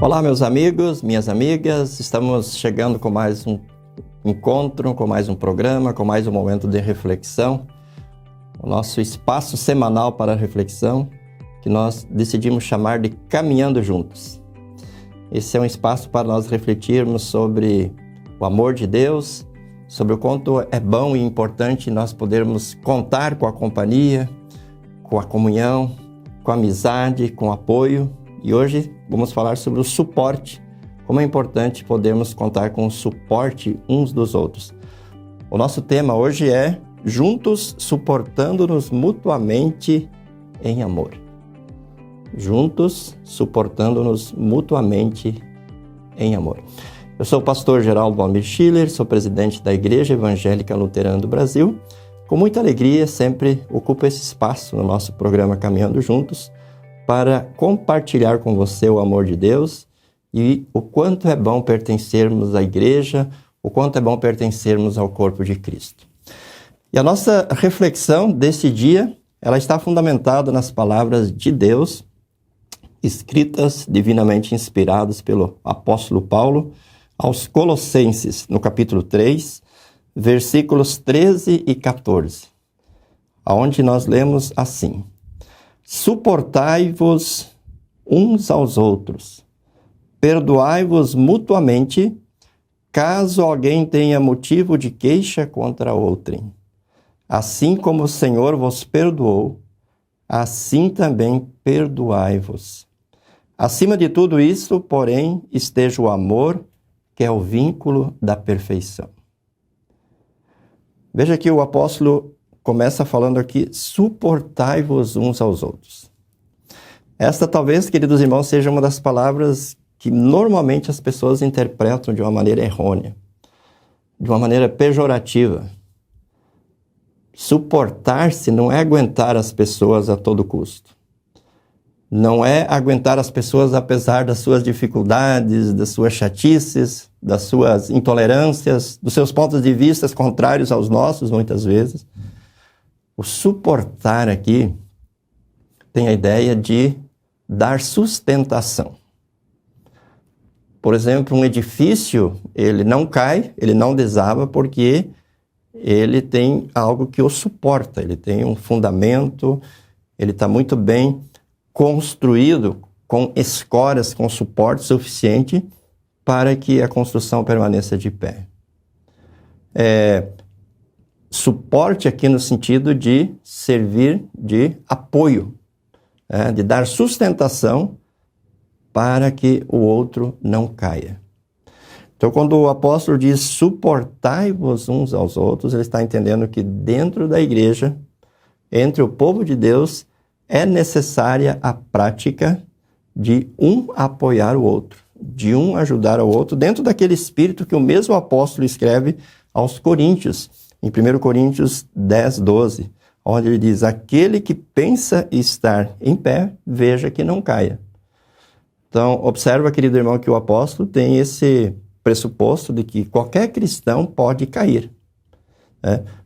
Olá, meus amigos, minhas amigas, estamos chegando com mais um encontro, com mais um programa, com mais um momento de reflexão, o nosso espaço semanal para reflexão, que nós decidimos chamar de Caminhando Juntos. Esse é um espaço para nós refletirmos sobre o amor de Deus, sobre o quanto é bom e importante nós podermos contar com a companhia, com a comunhão, com a amizade, com o apoio. E hoje vamos falar sobre o suporte, como é importante podermos contar com o suporte uns dos outros. O nosso tema hoje é Juntos Suportando-nos Mutuamente em Amor. Juntos Suportando-nos Mutuamente em Amor. Eu sou o pastor Geraldo Valmir Schiller, sou presidente da Igreja Evangélica Luterana do Brasil. Com muita alegria, sempre ocupo esse espaço no nosso programa Caminhando Juntos, para compartilhar com você o amor de Deus e o quanto é bom pertencermos à igreja, o quanto é bom pertencermos ao corpo de Cristo. E a nossa reflexão desse dia, ela está fundamentada nas palavras de Deus, escritas, divinamente inspiradas pelo apóstolo Paulo, aos Colossenses, no capítulo 3, versículos 13 e 14, onde nós lemos assim: Suportai-vos uns aos outros, perdoai-vos mutuamente, caso alguém tenha motivo de queixa contra outrem. Assim como o Senhor vos perdoou, assim também perdoai-vos. Acima de tudo isso, porém, esteja o amor, que é o vínculo da perfeição. Veja que o apóstolo começa falando aqui, suportai-vos uns aos outros. Esta talvez, queridos irmãos, seja uma das palavras que normalmente as pessoas interpretam de uma maneira errônea, de uma maneira pejorativa. Suportar-se não é aguentar as pessoas a todo custo. Não é aguentar as pessoas apesar das suas dificuldades, das suas chatices, das suas intolerâncias, dos seus pontos de vista contrários aos nossos, muitas vezes. O suportar aqui tem a ideia de dar sustentação. Por exemplo, um edifício, ele não cai, ele não desaba porque ele tem algo que o suporta, ele tem um fundamento, ele está muito bem construído com escoras, com suporte suficiente para que a construção permaneça de pé. Suporte aqui no sentido de servir de apoio, de dar sustentação para que o outro não caia. Então, quando o apóstolo diz suportai-vos uns aos outros, ele está entendendo que dentro da igreja, entre o povo de Deus, é necessária a prática de um apoiar o outro, de um ajudar o outro, dentro daquele espírito que o mesmo apóstolo escreve aos Coríntios, em 1 Coríntios 10, 12, onde ele diz, aquele que pensa estar em pé, veja que não caia. Então, observa, querido irmão, que o apóstolo tem esse pressuposto de que qualquer cristão pode cair.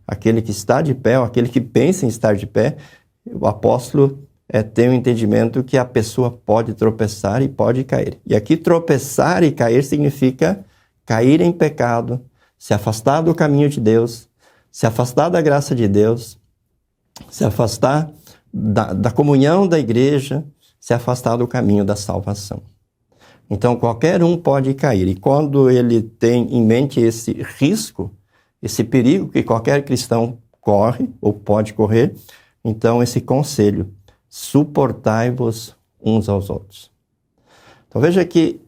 Aquele que está de pé, ou aquele que pensa em estar de pé, o apóstolo tem o entendimento que a pessoa pode tropeçar e pode cair. E aqui tropeçar e cair significa cair em pecado, se afastar do caminho de Deus, se afastar da graça de Deus, se afastar da comunhão da igreja, se afastar do caminho da salvação. Então, qualquer um pode cair. E quando ele tem em mente esse risco, esse perigo que qualquer cristão corre ou pode correr, então esse conselho, suportai-vos uns aos outros. Então veja que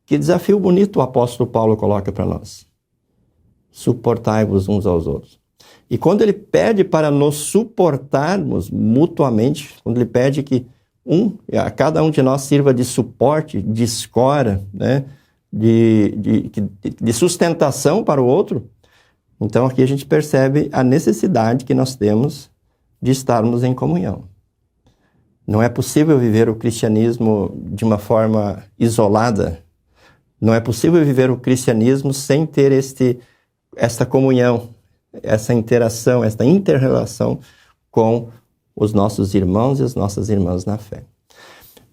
desafio bonito o apóstolo Paulo coloca para nós. Suportai-vos uns aos outros. E quando ele pede para nos suportarmos mutuamente, quando ele pede que cada um de nós sirva de suporte, de escora, de sustentação para o outro, então aqui a gente percebe a necessidade que nós temos de estarmos em comunhão. Não é possível viver o cristianismo de uma forma isolada. Não é possível viver o cristianismo sem ter esta comunhão, essa interação, esta inter-relação com os nossos irmãos e as nossas irmãs na fé.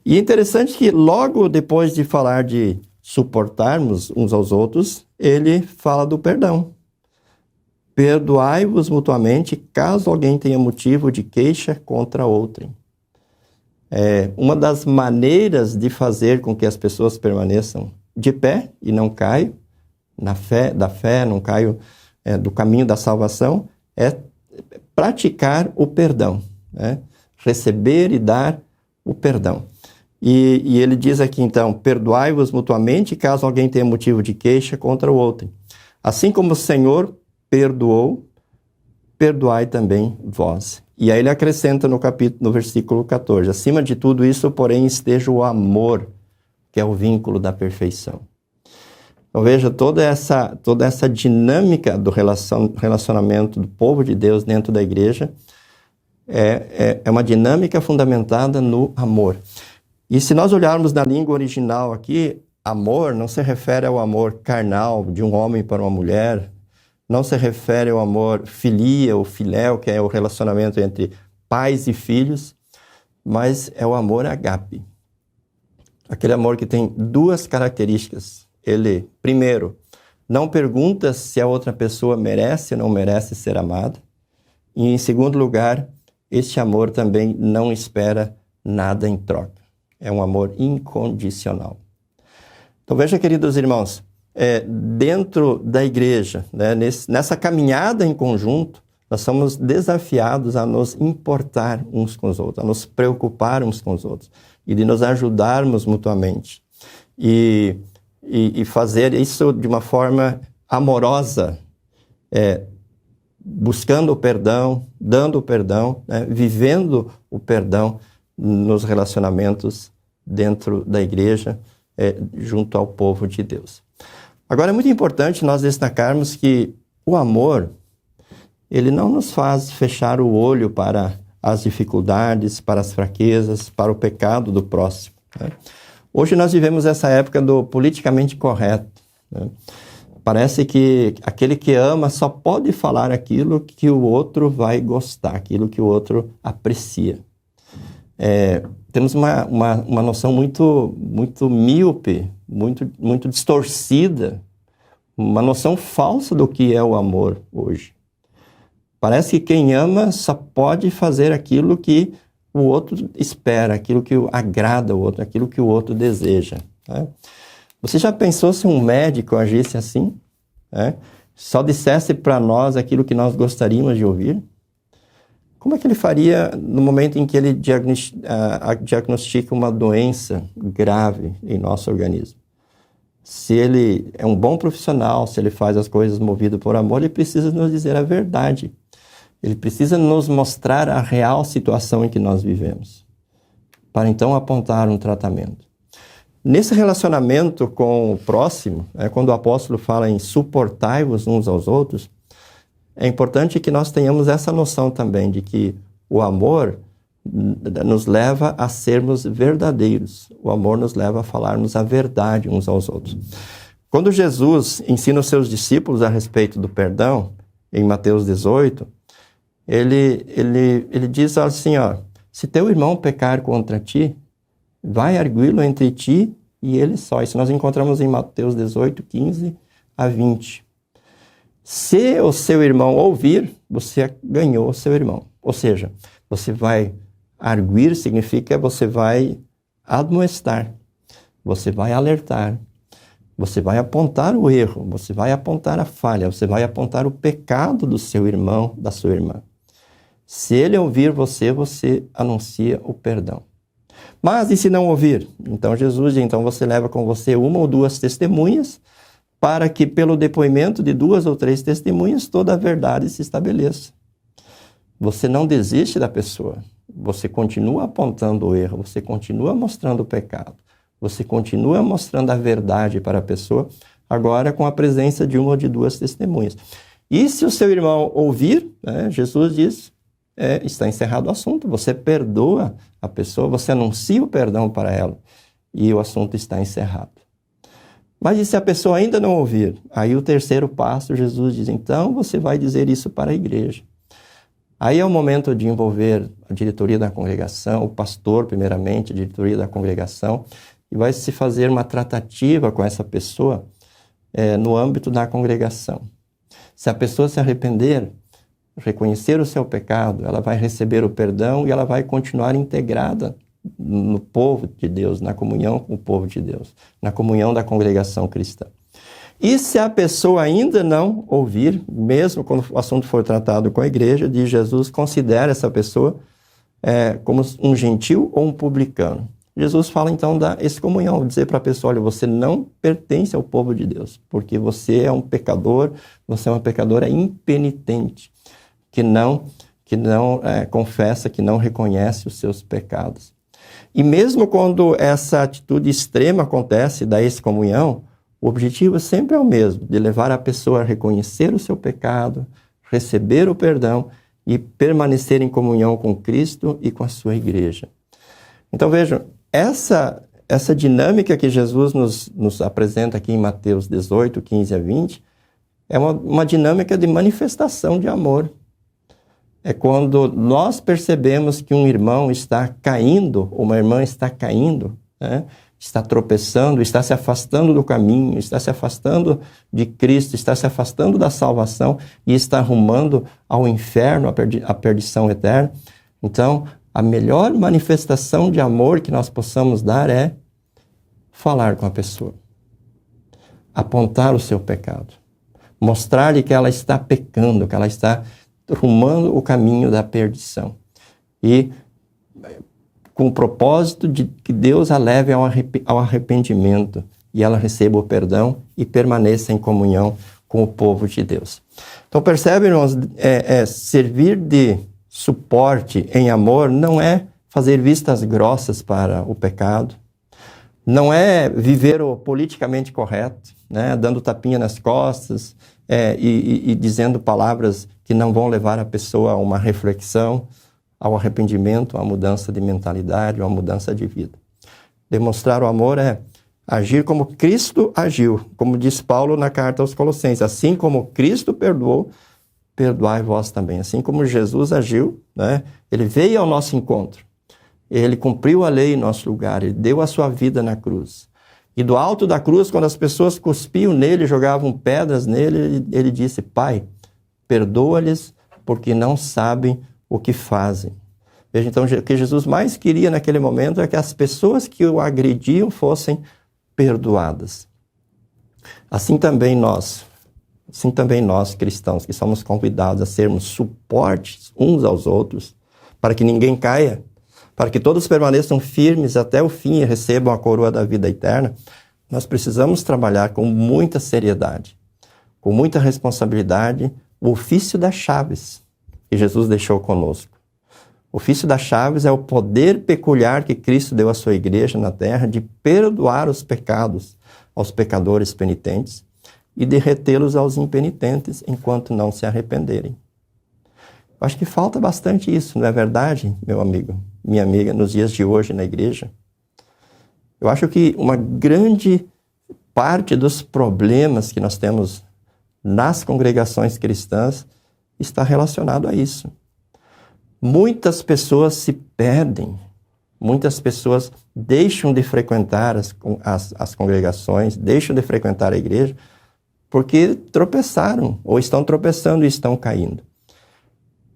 E é interessante que logo depois de falar de suportarmos uns aos outros, ele fala do perdão. Perdoai-vos mutuamente, caso alguém tenha motivo de queixa contra outrem. Uma das maneiras de fazer com que as pessoas permaneçam de pé e não caiam da fé, não caiam do caminho da salvação, é praticar o perdão, né? Receber e dar o perdão. E ele diz aqui, então, perdoai-vos mutuamente, caso alguém tenha motivo de queixa contra o outro. Assim como o Senhor perdoou, perdoai também vós. E aí ele acrescenta no versículo 14, acima de tudo isso, porém, esteja o amor, que é o vínculo da perfeição. Então veja, toda essa dinâmica do relacionamento do povo de Deus dentro da igreja é uma dinâmica fundamentada no amor. E se nós olharmos na língua original aqui, amor não se refere ao amor carnal de um homem para uma mulher, não se refere ao amor filia ou filéu, que é o relacionamento entre pais e filhos, mas é o amor agape. Aquele amor que tem duas características. Ele, primeiro, não pergunta se a outra pessoa merece ou não merece ser amada. E, em segundo lugar, este amor também não espera nada em troca. É um amor incondicional. Então, veja, queridos irmãos, dentro da igreja, né, nessa caminhada em conjunto, nós somos desafiados a nos importar uns com os outros, a nos preocupar uns com os outros e de nos ajudarmos mutuamente. E fazer isso de uma forma amorosa, buscando o perdão, dando o perdão, né, vivendo o perdão nos relacionamentos dentro da igreja, junto ao povo de Deus. Agora, é muito importante nós destacarmos que o amor, ele não nos faz fechar o olho para as dificuldades, para as fraquezas, para o pecado do próximo, né? Hoje nós vivemos essa época do politicamente correto, né? Parece que aquele que ama só pode falar aquilo que o outro vai gostar, aquilo que o outro aprecia. Temos uma noção muito, muito míope, muito distorcida, uma noção falsa do que é o amor hoje. Parece que quem ama só pode fazer aquilo que o outro espera, aquilo que agrada o outro, aquilo que o outro deseja, né? Você já pensou se um médico agisse assim, né? Só dissesse para nós aquilo que nós gostaríamos de ouvir? Como é que ele faria no momento em que ele diagnostica uma doença grave em nosso organismo? Se ele é um bom profissional, se ele faz as coisas movido por amor, ele precisa nos dizer a verdade. Ele precisa nos mostrar a real situação em que nós vivemos, para então apontar um tratamento. Nesse relacionamento com o próximo, quando o apóstolo fala em suportai-vos uns aos outros, é importante que nós tenhamos essa noção também de que o amor nos leva a sermos verdadeiros. O amor nos leva a falarmos a verdade uns aos outros. Quando Jesus ensina os seus discípulos a respeito do perdão, em Mateus 18, ele diz assim, se teu irmão pecar contra ti, vai arguí-lo entre ti e ele só. Isso nós encontramos em Mateus 18, 15 a 20. Se o seu irmão ouvir, você ganhou o seu irmão. Ou seja, você vai arguir, significa você vai admoestar, você vai alertar, você vai apontar o erro, você vai apontar a falha, você vai apontar o pecado do seu irmão, da sua irmã. Se ele ouvir você anuncia o perdão. Mas e se não ouvir? Então Jesus diz, então você leva com você uma ou duas testemunhas, para que pelo depoimento de 2 ou 3 testemunhas toda a verdade se estabeleça. Você não desiste da pessoa, você continua apontando o erro, você continua mostrando o pecado, você continua mostrando a verdade para a pessoa, agora com a presença de uma ou de 2 testemunhas. E se o seu irmão ouvir, Jesus diz, está encerrado o assunto, você perdoa a pessoa, você anuncia o perdão para ela e o assunto está encerrado. Mas e se a pessoa ainda não ouvir? Aí o terceiro passo, Jesus diz, então você vai dizer isso para a igreja. Aí é o momento de envolver a diretoria da congregação, o pastor, primeiramente, a diretoria da congregação, e vai se fazer uma tratativa com essa pessoa no âmbito da congregação. Se a pessoa se arrepender, reconhecer o seu pecado, ela vai receber o perdão e ela vai continuar integrada no povo de Deus, na comunhão com o povo de Deus, na comunhão da congregação cristã. E se a pessoa ainda não ouvir, mesmo quando o assunto for tratado com a igreja, diz Jesus, considera essa pessoa como um gentil ou um publicano. Jesus fala então da excomunhão, dizer para a pessoa, olha, você não pertence ao povo de Deus, porque você é um pecador, você é uma pecadora impenitente, que não confessa, que não reconhece os seus pecados. E mesmo quando essa atitude extrema acontece da excomunhão, o objetivo sempre é o mesmo, de levar a pessoa a reconhecer o seu pecado, receber o perdão e permanecer em comunhão com Cristo e com a sua igreja. Então vejam, essa dinâmica que Jesus nos apresenta aqui em Mateus 18, 15 a 20, é uma dinâmica de manifestação de amor. É quando nós percebemos que um irmão está caindo, uma irmã está caindo, né? Está tropeçando, está se afastando do caminho, está se afastando de Cristo, está se afastando da salvação e está rumando ao inferno, à perdição eterna. Então, a melhor manifestação de amor que nós possamos dar é falar com a pessoa, apontar o seu pecado, mostrar-lhe que ela está pecando, que ela está rumando o caminho da perdição. E com o propósito de que Deus a leve ao arrependimento e ela receba o perdão e permaneça em comunhão com o povo de Deus. Então percebe, irmãos, servir de suporte em amor não é fazer vistas grossas para o pecado, não é viver o politicamente correto, né, dando tapinha nas costas e dizendo palavras que não vão levar a pessoa a uma reflexão, ao arrependimento, à mudança de mentalidade, a uma mudança de vida. Demonstrar o amor é agir como Cristo agiu, como diz Paulo na carta aos Colossenses, assim como Cristo perdoou, perdoai vós também. Assim como Jesus agiu, né? Ele veio ao nosso encontro, ele cumpriu a lei em nosso lugar, ele deu a sua vida na cruz. E do alto da cruz, quando as pessoas cuspiam nele, jogavam pedras nele, ele disse, Pai, perdoa-lhes porque não sabem o que fazem. Veja, então, o que Jesus mais queria naquele momento é que as pessoas que o agrediam fossem perdoadas. Assim também nós cristãos, que somos convidados a sermos suportes uns aos outros, para que ninguém caia, para que todos permaneçam firmes até o fim e recebam a coroa da vida eterna, nós precisamos trabalhar com muita seriedade, com muita responsabilidade, o ofício das chaves que Jesus deixou conosco. O ofício das chaves é o poder peculiar que Cristo deu à sua igreja na terra de perdoar os pecados aos pecadores penitentes e de retê-los aos impenitentes enquanto não se arrependerem. Eu acho que falta bastante isso, não é verdade, meu amigo, minha amiga, nos dias de hoje na igreja? Eu acho que uma grande parte dos problemas que nós temos nas congregações cristãs está relacionado a isso. Muitas pessoas se perdem, muitas pessoas deixam de frequentar as congregações, deixam de frequentar a igreja, porque tropeçaram, ou estão tropeçando e estão caindo.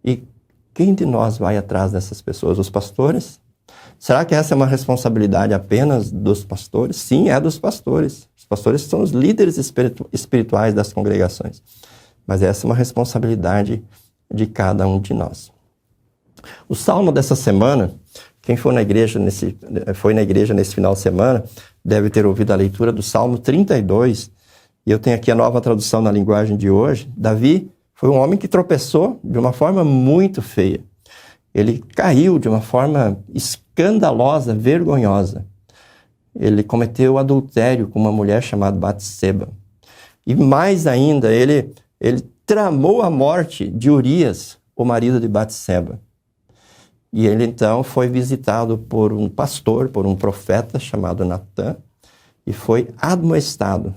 E quem de nós vai atrás dessas pessoas? Os pastores? Será que essa é uma responsabilidade apenas dos pastores? Sim, é dos pastores. Os pastores são os líderes espirituais das congregações. Mas essa é uma responsabilidade de cada um de nós. O salmo dessa semana, quem foi na igreja nesse final de semana, deve ter ouvido a leitura do Salmo 32, e eu tenho aqui a nova tradução na linguagem de hoje. Davi foi um homem que tropeçou de uma forma muito feia. Ele caiu de uma forma escandalosa, vergonhosa. Ele cometeu adultério com uma mulher chamada Batseba. E mais ainda, ele tramou a morte de Urias, o marido de Batseba. E ele então foi visitado por um pastor, por um profeta chamado Natã, e foi admoestado,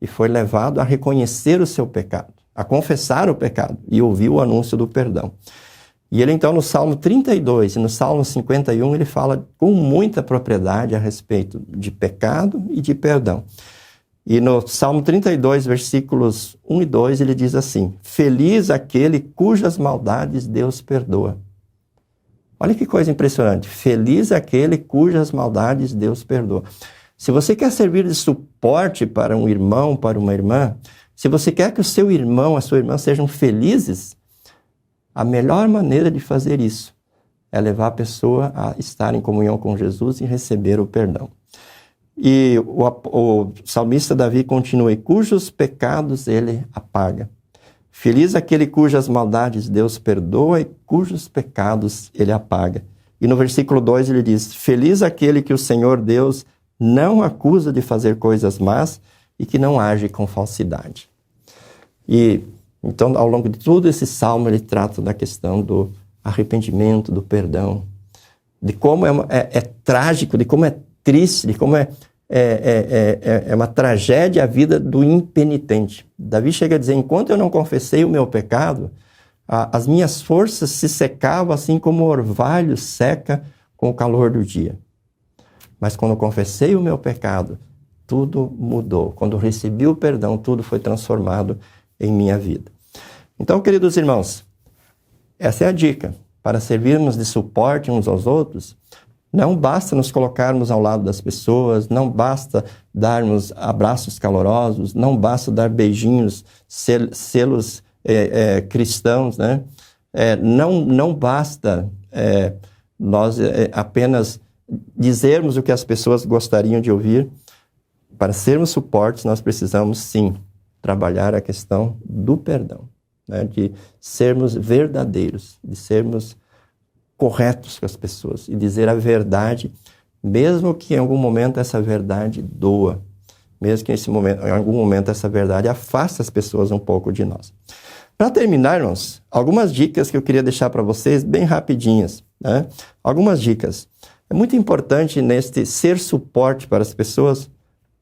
e foi levado a reconhecer o seu pecado, a confessar o pecado, e ouvir o anúncio do perdão. E ele então no Salmo 32 e no Salmo 51 ele fala com muita propriedade a respeito de pecado e de perdão. E no Salmo 32, versículos 1 e 2, ele diz assim: feliz aquele cujas maldades Deus perdoa. Olha que coisa impressionante. Feliz aquele cujas maldades Deus perdoa. Se você quer servir de suporte para um irmão, para uma irmã, se você quer que o seu irmão, a sua irmã sejam felizes, a melhor maneira de fazer isso é levar a pessoa a estar em comunhão com Jesus e receber o perdão. E o salmista Davi continua: e cujos pecados ele apaga. Feliz aquele cujas maldades Deus perdoa e cujos pecados ele apaga. E no versículo 2 ele diz: feliz aquele que o Senhor Deus não acusa de fazer coisas más e que não age com falsidade. E então, ao longo de todo esse salmo, ele trata da questão do arrependimento, do perdão, de como é trágico, de como é triste, de como é uma tragédia a vida do impenitente. Davi chega a dizer: enquanto eu não confessei o meu pecado, as minhas forças se secavam assim como o orvalho seca com o calor do dia. Mas quando eu confessei o meu pecado, tudo mudou. Quando eu recebi o perdão, tudo foi transformado em minha vida. Então, queridos irmãos, essa é a dica. Para servirmos de suporte uns aos outros, não basta nos colocarmos ao lado das pessoas, não basta darmos abraços calorosos, não basta dar beijinhos, selos cristãos, né? Não basta nós apenas dizermos o que as pessoas gostariam de ouvir. Para sermos suportes, nós precisamos, sim, trabalhar a questão do perdão, né? De sermos verdadeiros, de sermos corretos com as pessoas e dizer a verdade, mesmo que em algum momento essa verdade doa, mesmo que em algum momento essa verdade afaste as pessoas um pouco de nós. Para terminar, irmãos, algumas dicas que eu queria deixar para vocês bem rapidinhas, né? Algumas dicas. É muito importante neste ser suporte para as pessoas,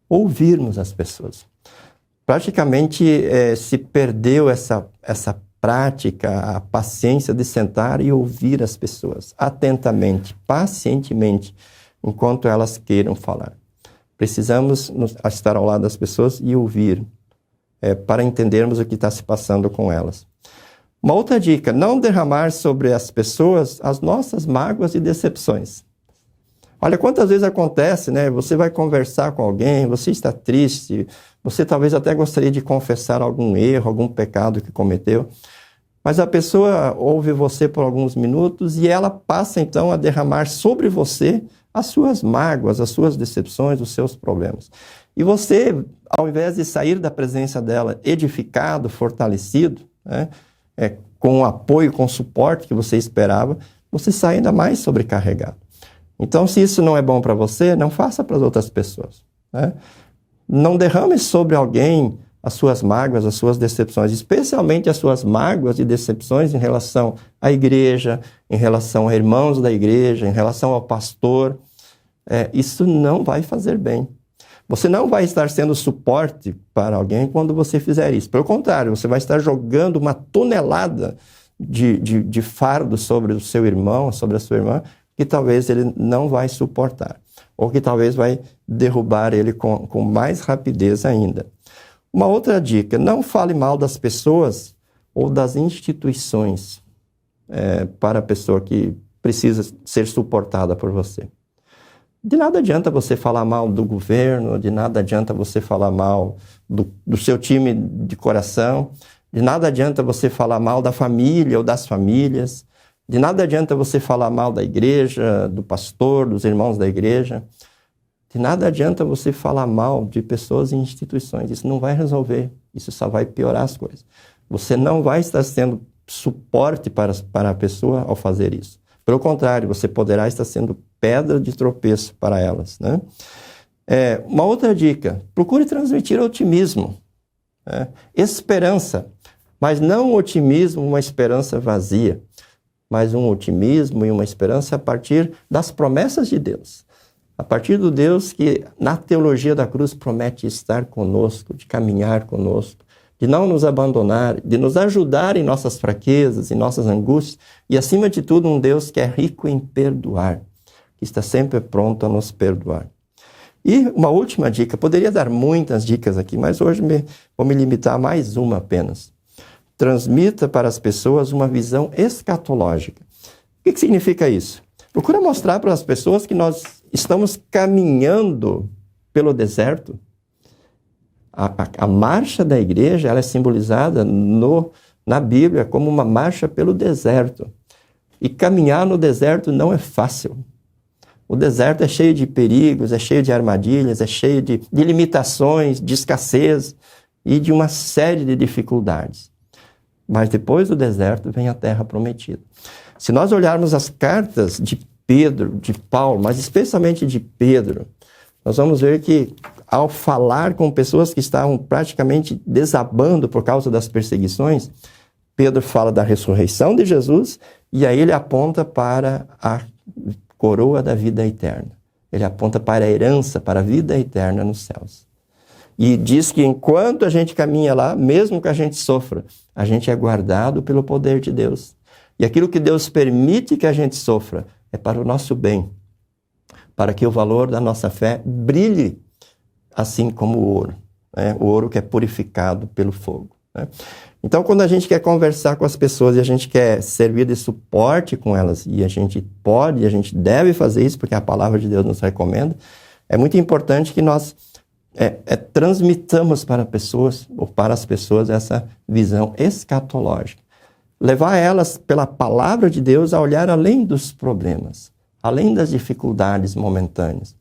ouvirmos as pessoas. Praticamente se perdeu essa prática, a paciência de sentar e ouvir as pessoas atentamente, pacientemente, enquanto elas queiram falar. Precisamos estar ao lado das pessoas e ouvir, para entendermos o que está se passando com elas. Uma outra dica: não derramar sobre as pessoas as nossas mágoas e decepções. Olha quantas vezes acontece, né? Você vai conversar com alguém, você está triste, você talvez até gostaria de confessar algum erro, algum pecado que cometeu, mas a pessoa ouve você por alguns minutos e ela passa então a derramar sobre você as suas mágoas, as suas decepções, os seus problemas. E você, ao invés de sair da presença dela edificado, fortalecido, né, com o apoio, com o suporte que você esperava, você sai ainda mais sobrecarregado. Então, se isso não é bom para você, não faça para as outras pessoas, né? Não derrame sobre alguém as suas mágoas, as suas decepções, especialmente as suas mágoas e decepções em relação à igreja, em relação a irmãos da igreja, em relação ao pastor. Isso não vai fazer bem. Você não vai estar sendo suporte para alguém quando você fizer isso. Pelo contrário, você vai estar jogando uma tonelada de fardo sobre o seu irmão, sobre a sua irmã, que talvez ele não vai suportar, ou que talvez vai derrubar ele com mais rapidez ainda. Uma outra dica: não fale mal das pessoas ou das instituições para a pessoa que precisa ser suportada por você. De nada adianta você falar mal do governo, de nada adianta você falar mal do seu time de coração, de nada adianta você falar mal da família ou das famílias, de nada adianta você falar mal da igreja, do pastor, dos irmãos da igreja. De nada adianta você falar mal de pessoas e instituições. Isso não vai resolver. Isso só vai piorar as coisas. Você não vai estar sendo suporte para a pessoa ao fazer isso. Pelo contrário, você poderá estar sendo pedra de tropeço para elas, né? Uma outra dica: procure transmitir otimismo, né? Esperança, mas não um otimismo, uma esperança vazia, mas um otimismo e uma esperança a partir das promessas de Deus. A partir do Deus que, na teologia da cruz, promete estar conosco, de caminhar conosco, de não nos abandonar, de nos ajudar em nossas fraquezas, em nossas angústias, e acima de tudo um Deus que é rico em perdoar, que está sempre pronto a nos perdoar. E uma última dica, poderia dar muitas dicas aqui, mas hoje vou me limitar a mais uma apenas. Transmita para as pessoas uma visão escatológica. O que significa isso? Procura mostrar para as pessoas que nós estamos caminhando pelo deserto. A marcha da igreja, ela é simbolizada na Bíblia como uma marcha pelo deserto. E caminhar no deserto não é fácil. O deserto é cheio de perigos, é cheio de armadilhas, é cheio de limitações, de escassez e de uma série de dificuldades. Mas depois do deserto vem a terra prometida. Se nós olharmos as cartas de Pedro, de Paulo, mas especialmente de Pedro, nós vamos ver que ao falar com pessoas que estavam praticamente desabando por causa das perseguições, Pedro fala da ressurreição de Jesus e aí ele aponta para a coroa da vida eterna. Ele aponta para a herança, para a vida eterna nos céus. E diz que enquanto a gente caminha lá, mesmo que a gente sofra, a gente é guardado pelo poder de Deus. E aquilo que Deus permite que a gente sofra é para o nosso bem, para que o valor da nossa fé brilhe assim como o ouro, né? O ouro que é purificado pelo fogo, né? Então, quando a gente quer conversar com as pessoas e a gente quer servir de suporte com elas, e a gente pode, e a gente deve fazer isso, porque a palavra de Deus nos recomenda, é muito importante que nós transmitamos para pessoas, ou para as pessoas, essa visão escatológica. Levar elas, pela palavra de Deus, a olhar além dos problemas, além das dificuldades momentâneas,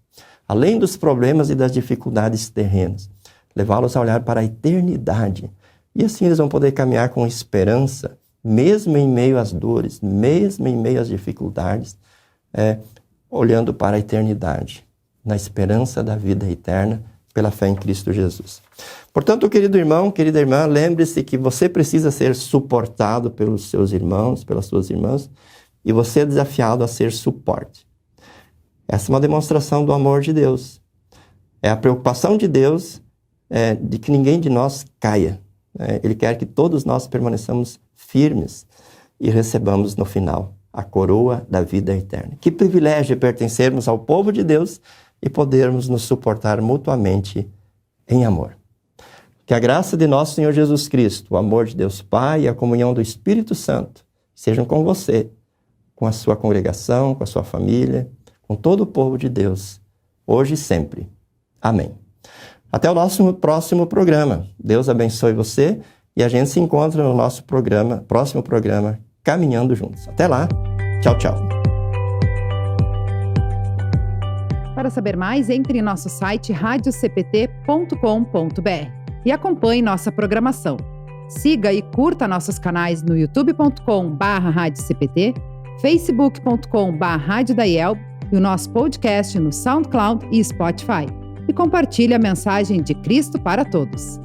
além dos problemas e das dificuldades terrenas. Levá-los a olhar para a eternidade. E assim eles vão poder caminhar com esperança, mesmo em meio às dores, mesmo em meio às dificuldades, olhando para a eternidade, na esperança da vida eterna, pela fé em Cristo Jesus. Portanto, querido irmão, querida irmã, lembre-se que você precisa ser suportado pelos seus irmãos, pelas suas irmãs, e você é desafiado a ser suporte. Essa é uma demonstração do amor de Deus. É a preocupação de Deus de que ninguém de nós caia. Ele quer que todos nós permaneçamos firmes e recebamos no final a coroa da vida eterna. Que privilégio pertencermos ao povo de Deus e podermos nos suportar mutuamente em amor. Que a graça de nosso Senhor Jesus Cristo, o amor de Deus Pai e a comunhão do Espírito Santo sejam com você, com a sua congregação, com a sua família, com todo o povo de Deus, hoje e sempre. Amém. Até o nosso próximo programa. Deus abençoe você e a gente se encontra no nosso próximo programa, Caminhando Juntos. Até lá. Tchau, tchau. Para saber mais, entre em nosso site radiocpt.com.br e acompanhe nossa programação. Siga e curta nossos canais no youtube.com/radiocpt, facebook.com/radiodaiel e o nosso podcast no SoundCloud e Spotify. E compartilhe a mensagem de Cristo para todos.